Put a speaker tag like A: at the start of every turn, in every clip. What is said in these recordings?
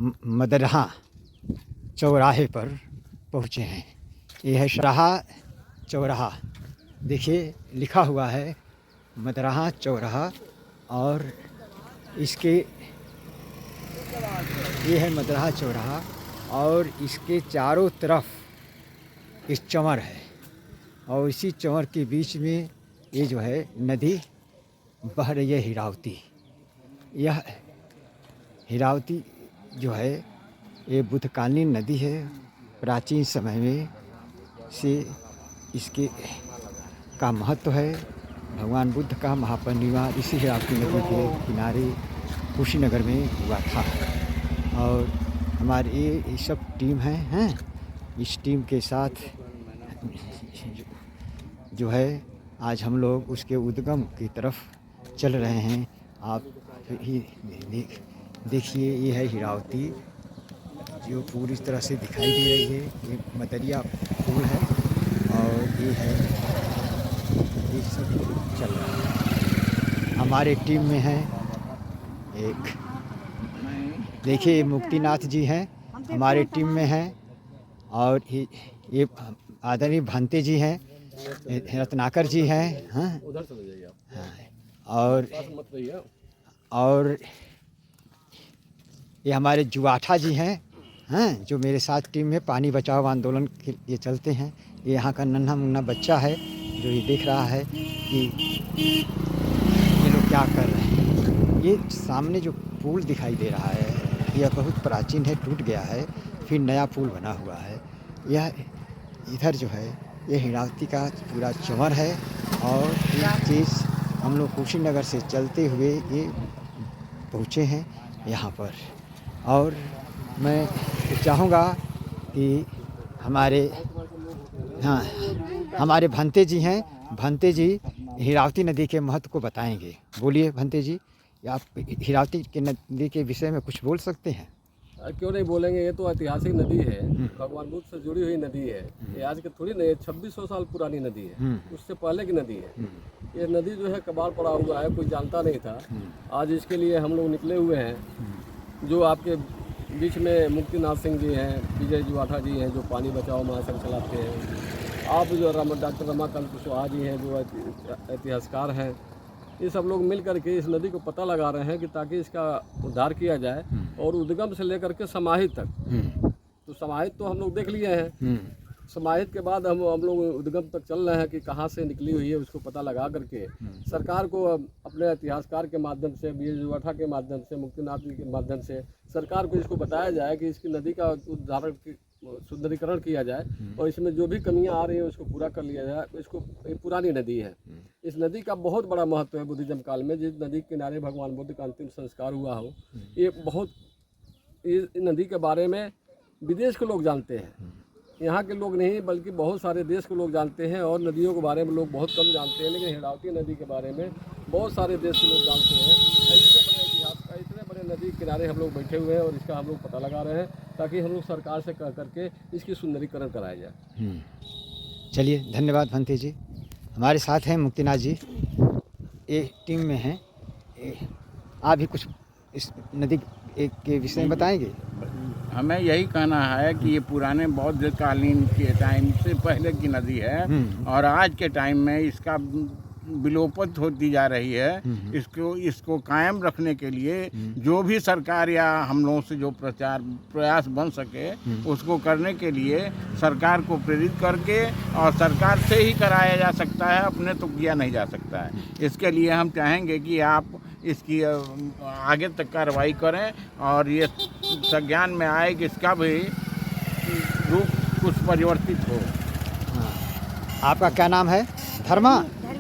A: मदरहा चौराहे पर पहुँचे हैं। ये है शाह चौराहा, देखिए लिखा हुआ है मदरहा चौराहा। और इसके ये है मदरहा चौराहा और इसके चारों तरफ इस चंवर है और इसी चंवर के बीच में ये जो है नदी बह रही है हिरावती। यह हिरावती जो है ये बुद्धकालीन नदी है। प्राचीन समय में से इसके का महत्व है। भगवान बुद्ध का महापरिनिर्वाण इसी हिरावती नदी के किनारे कुशीनगर में हुआ था। और हमारी ये सब टीम हैं इस टीम के साथ जो है आज हम लोग उसके उद्गम की तरफ चल रहे हैं। आप ही देखिए ये है हिरावती जो पूरी तरह से दिखाई दे रही है। ये मदरिया पुल है और ये है ये सब चल रहा है। हमारे टीम में है एक देखिए मुक्तिनाथ जी हैं हमारे टीम में हैं और ये आदरणीय भांते जी हैं, रत्नाकर जी हैं
B: उधर चले जाइए आप।
A: और ये हमारे जुआठा जी हैं जो मेरे साथ टीम में पानी बचाओ आंदोलन के लिए चलते हैं। ये यहाँ का नन्हा मुन्ना बच्चा है जो ये देख रहा है कि ये लोग क्या कर रहे हैं। ये सामने जो पुल दिखाई दे रहा है यह बहुत प्राचीन है, टूट गया है, फिर नया पुल बना हुआ है। यह इधर जो है ये हिरावती का पूरा चंवर है और एक चीज़ हम लोग कुशीनगर से चलते हुए ये पहुँचे हैं यहाँ पर। और मैं चाहूँगा कि हमारे भंते जी हैं, भंते जी हिरावती नदी के महत्व को बताएंगे। बोलिए भंते जी, आप हिरावती के नदी के विषय में कुछ बोल सकते हैं?
B: क्यों नहीं बोलेंगे, ये तो ऐतिहासिक नदी है, भगवान बुद्ध से जुड़ी हुई नदी है। ये आज के थोड़ी नहीं, 2600 साल पुरानी नदी है, उससे पहले की नदी है। ये नदी जो है कबाड़ पड़ा हुआ है, कोई जानता नहीं था। आज इसके लिए हम लोग निकले हुए हैं। जो आपके बीच में मुक्तिनाथ सिंह जी हैं, विजय जुआठा जी हैं जो पानी बचाओ महासंघ चलाते हैं। आप जो डॉक्टर रमाकांत कुशवाहा जी हैं जो इतिहासकार हैं। ये सब लोग मिल करके इस नदी को पता लगा रहे हैं कि ताकि इसका उद्धार किया जाए और उद्गम से लेकर के समाहित तक। तो समाहित तो हम लोग देख लिए हैं, समाहित के बाद हम लोग उद्गम तक चल रहे हैं कि कहाँ से निकली हुई है उसको पता लगा करके सरकार को अपने इतिहासकार के माध्यम से, विजय जुआठा के माध्यम से, मुक्तिनाथ जी के माध्यम से सरकार को इसको बताया जाए कि इसकी नदी का उद्धारण सुंदरीकरण किया जाए और इसमें जो भी कमियां आ रही है उसको पूरा कर लिया जाए। इसको ये पुरानी नदी है, इस नदी का बहुत बड़ा महत्व है बुद्धिज्म काल में। जिस नदी के किनारे भगवान बुद्ध का अंतिम संस्कार हुआ हो, ये बहुत इस नदी के बारे में विदेश के लोग जानते हैं, यहाँ के लोग नहीं बल्कि बहुत सारे देश के लोग जानते हैं। और नदियों के बारे में लोग बहुत कम जानते हैं, लेकिन हिरावती नदी के बारे में बहुत सारे देश के लोग जानते हैं। इतने बड़े नदी के किनारे हम लोग बैठे हुए हैं और इसका हम लोग पता लगा रहे हैं ताकि हम लोग सरकार से कह करके इसकी सुंदरीकरण कराया जाए।
A: चलिए धन्यवाद भंते जी। हमारे साथ हैं मुक्तिनाथ जी, ये टीम में हैं। आप भी कुछ इस नदी के विषय में बताएंगे?
C: हमें यही कहना है कि ये पुराने बौद्ध कालीन के टाइम से पहले की नदी है और आज के टाइम में इसका विलोपत होती जा रही है। इसको कायम रखने के लिए जो भी सरकार या हम लोगों से जो प्रयास बन सके उसको करने के लिए सरकार को प्रेरित करके और सरकार से ही कराया जा सकता है, अपने तो किया नहीं जा सकता है। इसके लिए हम चाहेंगे कि आप इसकी आगे तक कार्रवाई करें और ये संज्ञान में आए कि इसका भी रूप कुछ परिवर्तित हो।
A: आपका क्या नाम है? धर्मा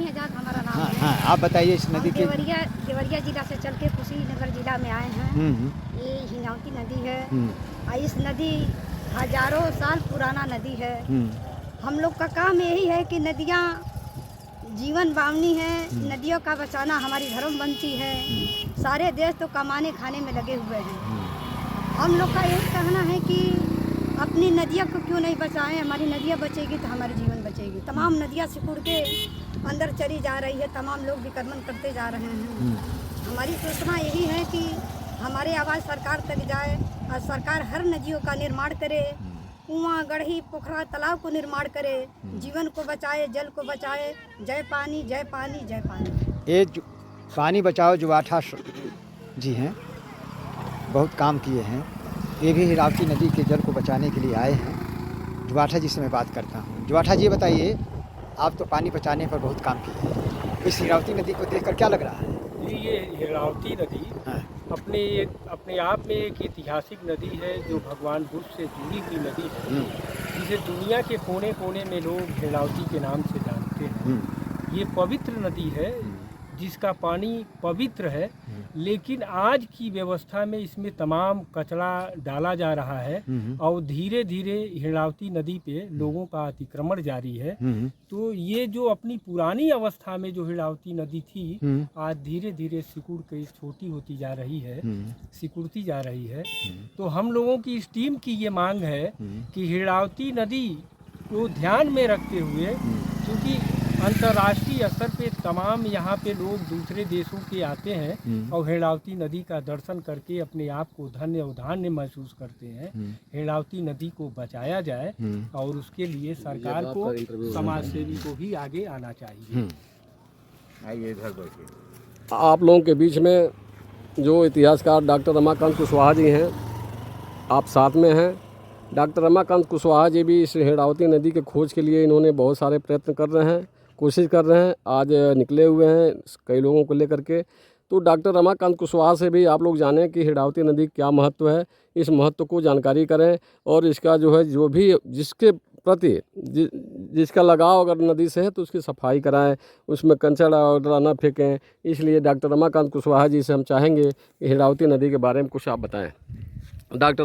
D: आजाद हमारा नाम है।
A: हाँ, आप बताइए इस नदी के।
D: देवरिया जिला से चल के कुशीनगर जिला में आए हैं। ये हिरावती नदी है और इस नदी हजारों साल पुराना नदी है। हम लोग का काम यही है कि नदियाँ जीवन बावनी है, नदियों का बचाना हमारी धर्म बनती है। सारे देश तो कमाने खाने में लगे हुए हैं। हम लोग का यही कहना है कि अपनी नदियों को क्यों नहीं बचाएं। हमारी नदियाँ बचेगी तो हमारी जीवन बचेगी। तमाम नदियाँ सिकुड़ के अंदर चली जा रही है, तमाम लोग विक्रमण करते जा रहे हैं। हमारी सूचना यही है कि हमारी आवाज़ सरकार तक जाए और सरकार हर नदियों का निर्माण करे, कुआं, गढ़ी, पोखरा, तालाब को निर्माण करे, जीवन को बचाए, जल को बचाए। जय पानी, जय पानी, जय पानी।
A: ये पानी बचाओ जुवाठा जी हैं, बहुत काम किए हैं। ये भी हिरावती नदी के जल को बचाने के लिए आए हैं। जुवाठा जी से मैं बात करता हूँ। जुवाठा जी बताइए, आप तो पानी बचाने पर बहुत काम किए हैं, इस हिरावती नदी को देखकर क्या लग रहा है?
E: जी, ये हिरावती नदी
A: हाँ।
E: अपने आप में एक ऐतिहासिक नदी है जो भगवान बुद्ध से जुड़ी हुई नदी है, जिसे दुनिया के कोने कोने में लोग हिरावती के नाम से जानते हैं। ये पवित्र नदी है जिसका पानी पवित्र है, लेकिन आज की व्यवस्था में इसमें तमाम कचरा डाला जा रहा है और धीरे धीरे हिरावती नदी पे लोगों का अतिक्रमण जारी है। तो ये जो अपनी पुरानी अवस्था में जो हिरावती नदी थी, आज धीरे धीरे सिकुड़ के छोटी होती जा रही है, सिकुड़ती जा रही है। तो हम लोगों की इस टीम की ये मांग है कि हिरावती नदी को ध्यान में रखते हुए, क्योंकि अंतर्राष्ट्रीय स्तर पे तमाम यहाँ पे लोग दूसरे देशों के आते हैं और हिरावती नदी का दर्शन करके अपने आप को धन्य और धान्य महसूस करते हैं। हिरावती नदी को बचाया जाए और उसके लिए सरकार को, समाज सेवी को भी आगे आना चाहिए।
C: आइए इधर बैठिए।
B: आप लोगों के बीच में जो इतिहासकार डॉक्टर रमाकांत कुशवाहा जी हैं, आप साथ में हैं। डॉक्टर रमाकांत कुशवाहा जी भी इस हिरावती नदी के खोज के लिए इन्होंने बहुत सारे प्रयत्न कर रहे हैं, कोशिश कर रहे हैं। आज निकले हुए हैं कई लोगों को लेकर के। तो डॉक्टर रमाकांत कुशवाहा से भी आप लोग जानें कि हिरावती नदी क्या महत्व है, इस महत्व को जानकारी करें और इसका जो है, जो भी जिसके प्रति जिसका लगाव अगर नदी से है तो उसकी सफाई कराएं, उसमें कचरा वगैरह न फेंकें। इसलिए डॉक्टर रमाकांत कुशवाहा जी से हम चाहेंगे कि हिरावती नदी के बारे में कुछ आप बताएँ। डॉक्टर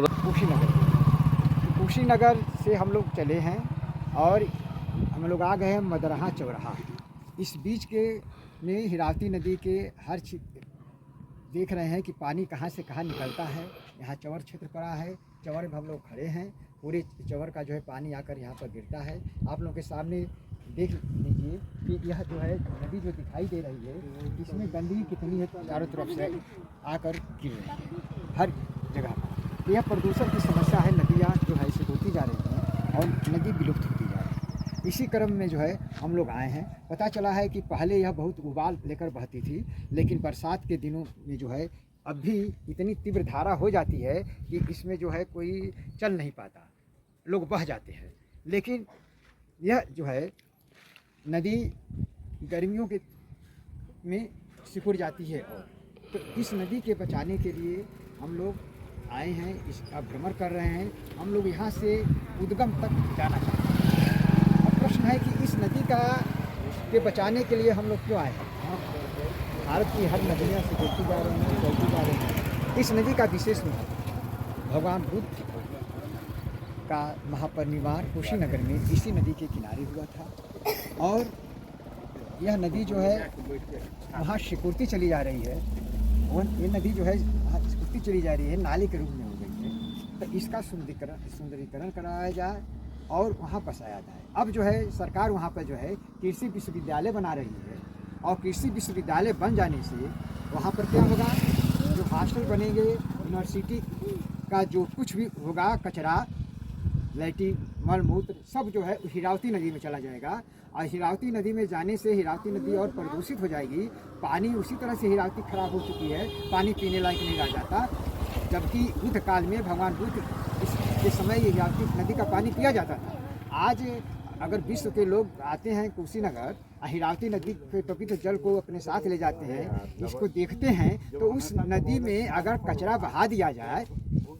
A: कुशीनगर से हम लोग चले हैं और हम लोग आ गए हैं मदरहा चौराहा। इस बीच के में हिरावती नदी के हर देख रहे हैं कि पानी कहाँ से कहाँ निकलता है। यहाँ चंवर क्षेत्र पड़ा है, चंवर में हम लोग खड़े हैं। पूरे चंवर का जो है पानी आकर यहाँ पर गिरता है। आप लोगों के सामने देख लीजिए कि यह जो है नदी जो दिखाई दे रही है, इसमें गंदगी कितनी है, चारों तरफ से आकर गिर रही है हर जगह। यह प्रदूषण की समस्या है, नदियाँ जो है इसे होती जा रही हैं और नदी विलुप्त होती जा रही है। इसी क्रम में जो है हम लोग आए हैं। पता चला है कि पहले यह बहुत उबाल लेकर बहती थी, लेकिन बरसात के दिनों में जो है अब भी इतनी तीव्र धारा हो जाती है कि इसमें जो है कोई चल नहीं पाता, लोग बह जाते हैं। लेकिन यह जो है नदी गर्मियों के में सिकुड़ जाती है। और तो इस नदी के बचाने के लिए हम लोग आए हैं, इसका भ्रमण कर रहे हैं। हम लोग यहाँ से उद्गम तक जाना चाहते हैं। अब प्रश्न है कि इस नदी के बचाने के लिए हम लोग क्यों आए हैं? भारत की हर नदियाँ से जुड़ती जा रही हैं, चलती जा रही हैं। इस नदी का विशेष महत्व, भगवान बुद्ध का महापरिनिर्वाण कुशीनगर में इसी नदी के किनारे हुआ था और यह नदी जो है वहाँ सिकुड़ती चली जा रही है। और ये नदी जो है सिकुड़ती चली जा रही है, नाले के रूप में हो गई है। तो इसका सुंदरीकरण कराया जाए और वहाँ बसाया जाए। अब जो है सरकार वहाँ पर जो है कृषि विश्वविद्यालय बना रही है और कृषि विश्वविद्यालय बन जाने से वहाँ पर क्या होगा, जो हॉस्टल बनेंगे, यूनिवर्सिटी का जो कुछ भी होगा, कचरा, लैट्रिन, मल मूत्र सब जो है हिरावती नदी में चला जाएगा। और हिरावती नदी में जाने से हिरावती नदी और प्रदूषित हो जाएगी। पानी उसी तरह से हिरावती खराब हो चुकी है, पानी पीने लायक नहीं रह जाता। जबकि बुद्ध काल में भगवान बुद्ध के समय ये हिरावती नदी का पानी पिया जाता था। आज अगर विश्व के लोग आते हैं कुशीनगर, हिरावती नदी के पवित्र जल को अपने साथ ले जाते हैं, इसको देखते हैं, तो उस नदी में अगर कचरा बहा दिया जाए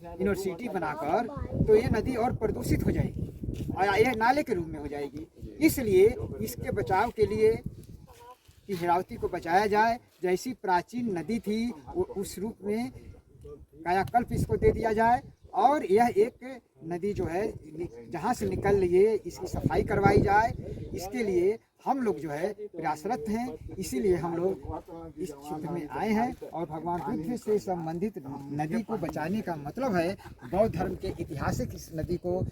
A: यूनिवर्सिटी बनाकर, तो ये नदी और प्रदूषित हो जाएगी और यह नाले के रूप में हो जाएगी। इसलिए इसके बचाव के लिए कि हिरावती को बचाया जाए, जैसी प्राचीन नदी थी उस रूप में कायाकल्प इसको दे दिया जाए और यह एक नदी जो है जहाँ से निकल रही है इसकी सफाई करवाई जाए। इसके लिए हम लोग जो है प्रयासरत हैं। इसीलिए हम लोग इस क्षेत्र में आए हैं और भगवान बुद्ध से संबंधित नदी को बचाने का मतलब है बौद्ध धर्म के ऐतिहासिक इस नदी को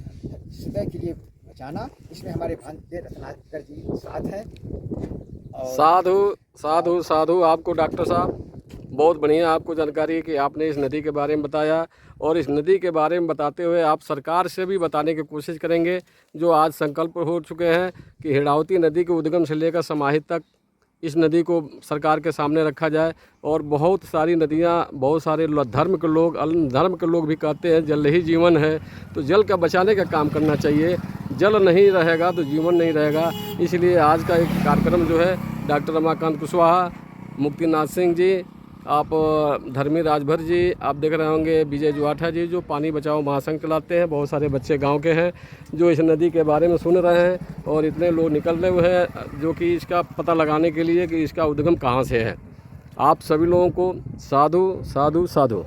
A: सदा के लिए बचाना। इसमें हमारे भांते रत्नाकर जी साथ हैं।
B: साधु साधु साधु। आपको डॉक्टर साहब बहुत बढ़िया आपको जानकारी है कि आपने इस नदी के बारे में बताया और इस नदी के बारे में बताते हुए आप सरकार से भी बताने की कोशिश करेंगे, जो आज संकल्प हो चुके हैं कि हिड़ावती नदी के उद्गम से लेकर समाहित तक इस नदी को सरकार के सामने रखा जाए। और बहुत सारी नदियाँ, बहुत सारे धर्म के लोग, अन्य धर्म के लोग भी कहते हैं जल ही जीवन है, तो जल का बचाने का काम करना चाहिए। जल नहीं रहेगा तो जीवन नहीं रहेगा। इसलिए आज का एक कार्यक्रम जो है डॉक्टर रमाकांत कुशवाहा, मुक्तिनाथ सिंह जी, आप धर्मी राजभर जी, आप देख रहे होंगे विजय जुआठा जी, जो पानी बचाओ महासंघ चलाते हैं। बहुत सारे बच्चे गांव के हैं जो इस नदी के बारे में सुन रहे हैं और इतने लोग निकल रहे हुए हैं जो कि इसका पता लगाने के लिए कि इसका उद्गम कहाँ से है। आप सभी लोगों को साधु साधु साधु।